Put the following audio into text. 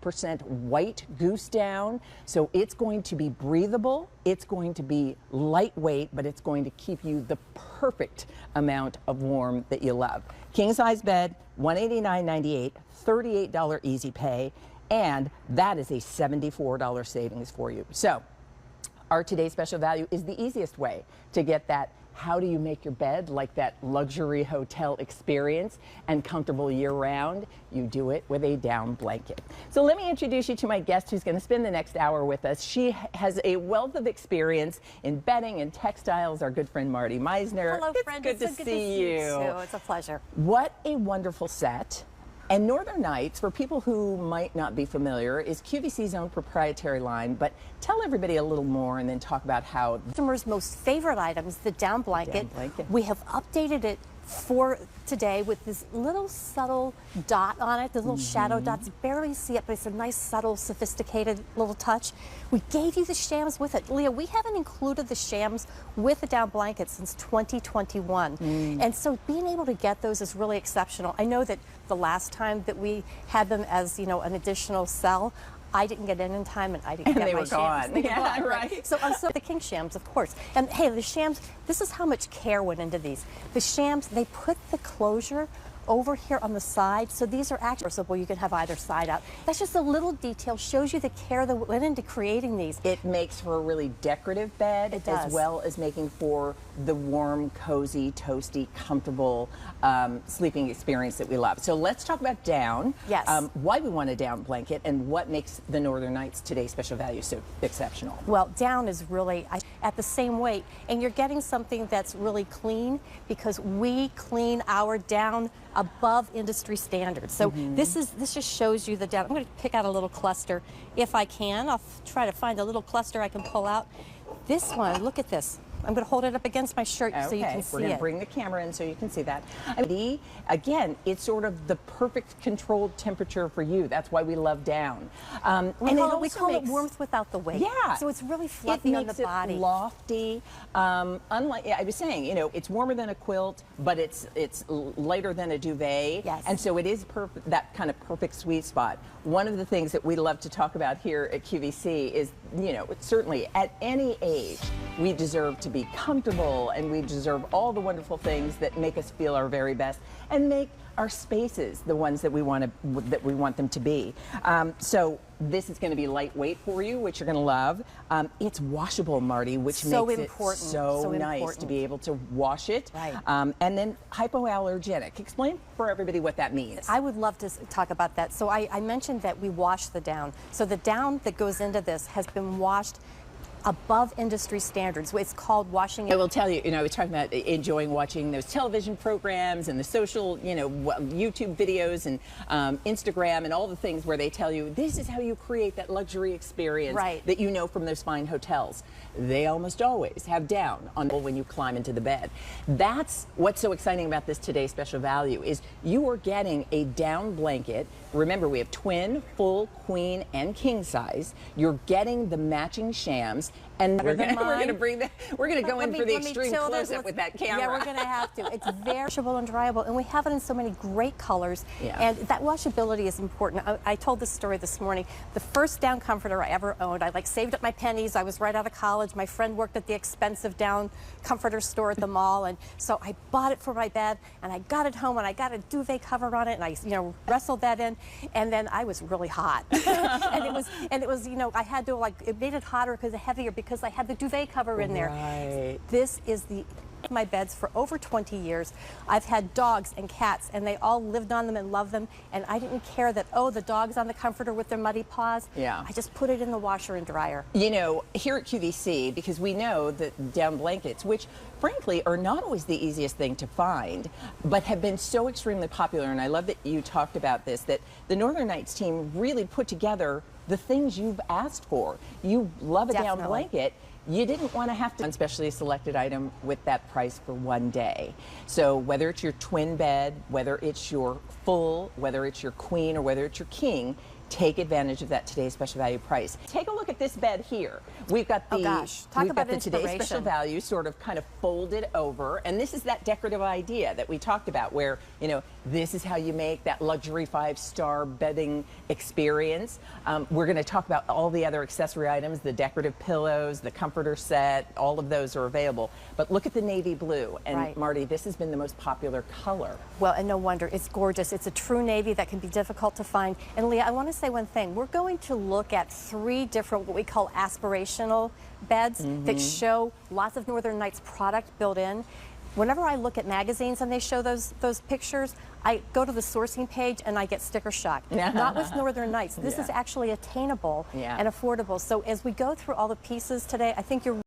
95% white goose down. So it's going to be breathable. It's going to be lightweight, but it's going to keep you the perfect amount of warm that you love. King size bed, $189.98, $38 easy pay, and that is a $74 savings for you. So our today's special value is the easiest way to get that how do you make your bed like that luxury hotel experience and comfortable year-round. You do it with a down blanket. So let me introduce you to my guest who's going to spend the next hour with us. She has a wealth of experience in bedding and textiles, our good friend Marty Meisner. Hello, friend. It's good to see you. Too. It's a pleasure. What a wonderful set. And Northern Nights, for people who might not be familiar, is QVC's own proprietary line. But tell everybody a little more and then talk about how Customers' most favorite items, the down blanket. Down blanket. We have updated it for today with this little subtle dot on it, the little shadow dots. Barely see it, but it's a nice, subtle, sophisticated little touch. We gave you the shams with it. Leah, we haven't included the shams with the down blanket since 2021. And so being able to get those is really exceptional. I know that the last time that we had them as, you know, an additional sell, I didn't get in time, and I didn't get my shams. They were gone. Right. So the king shams, of course. And hey, the shams, this is how much care went into these. The shams, they put the closure over here on the side, so these are actually reversible. You can have either side out. That's just a little detail, shows you the care that went into creating these. It makes for a really decorative bed, as well as making for the warm, cozy, toasty, comfortable sleeping experience that we love. So let's talk about down. Yes. Why we want a down blanket and what makes the Northern Nights today's special value so exceptional. Well, down is really at the same weight, and you're getting something that's really clean because we clean our down above industry standards. So this just shows you the down. I'm going to pick out a little cluster if I can. I'll try to find a little cluster I can pull out. This one, look at this. I'm going to hold it up against my shirt so you can see it. We're going to bring the camera in so you can see that. Again, it's sort of the perfect controlled temperature for you. That's why we love down. We call it warmth without the weight. Yeah. So it's really fluffy on the body. It makes it lofty. Unlike, I was saying, you know, it's warmer than a quilt, but it's lighter than a duvet. Yes. And so it is that kind of perfect sweet spot. One of the things that we love to talk about here at QVC is, you know, certainly at any age, we deserve to be comfortable, and we deserve all the wonderful things that make us feel our very best and make our spaces the ones that we want them to be. So this is going to be lightweight for you, which you're going to love. It's washable, Marty, which makes it so nice to be able to wash it. Right. And then hypoallergenic. Explain for everybody what that means. I would love to talk about that. So I mentioned that we wash the down. So the down that goes into this has been washed above industry standards. It's called washing. I will tell you, I was talking about enjoying watching those television programs and the social, YouTube videos and Instagram and all the things where they tell you this is how you create that luxury experience that you know from those fine hotels. They almost always have down on when you climb into the bed. That's what's so exciting about this today's special value is you are getting a down blanket. Remember, we have twin, full, queen, and king size. You're getting the matching shams. And we're going to go in for the extreme close-up with that camera. Yeah, we're going to have to. It's very washable and dryable, and we have it in so many great colors. Yeah. And that washability is important. I told this story this morning. The first down comforter I ever owned, I saved up my pennies. I was right out of college. My friend worked at the expensive down comforter store at the mall, and so I bought it for my bed, and I got it home, and I got a duvet cover on it, and I wrestled that in, and then I was really hot. and it was I had to it made it hotter because heavier because I had the duvet cover in there. Right. This is my beds for over 20 years. I've had dogs and cats, and they all lived on them and loved them, and I didn't care that, the dog's on the comforter with their muddy paws. Yeah. I just put it in the washer and dryer. Here at QVC, because we know that down blankets, which frankly are not always the easiest thing to find, but have been so extremely popular, and I love that you talked about this, that the Northern Nights team really put together the things you've asked for. You love a down blanket. You didn't want to have to especially a selected item with that price for one day. So whether it's your twin bed, whether it's your full, whether it's your queen, or whether it's your king, take advantage of that today's special value price. Take a look at at this bed here. We've got the, Oh gosh, talk we've about got the today's special inspiration. value sort of kind of folded over, and this is that decorative idea that we talked about where, you know, this is how you make that luxury 5-star bedding experience. We're going to talk about all the other accessory items, the decorative pillows, the comforter set, all of those are available. But look at the navy blue, and Right. Marty, this has been the most popular color. Well, and no wonder, it's gorgeous. It's a true navy that can be difficult to find. And Leah, I want to say one thing. We're going to look at 3 different, what we call aspirational beds that show lots of Northern Nights product built in. Whenever I look at magazines and they show those pictures, I go to the sourcing page and I get sticker shock. Not with Northern Nights. This is actually attainable Yeah. and affordable. So as we go through all the pieces today, I think you're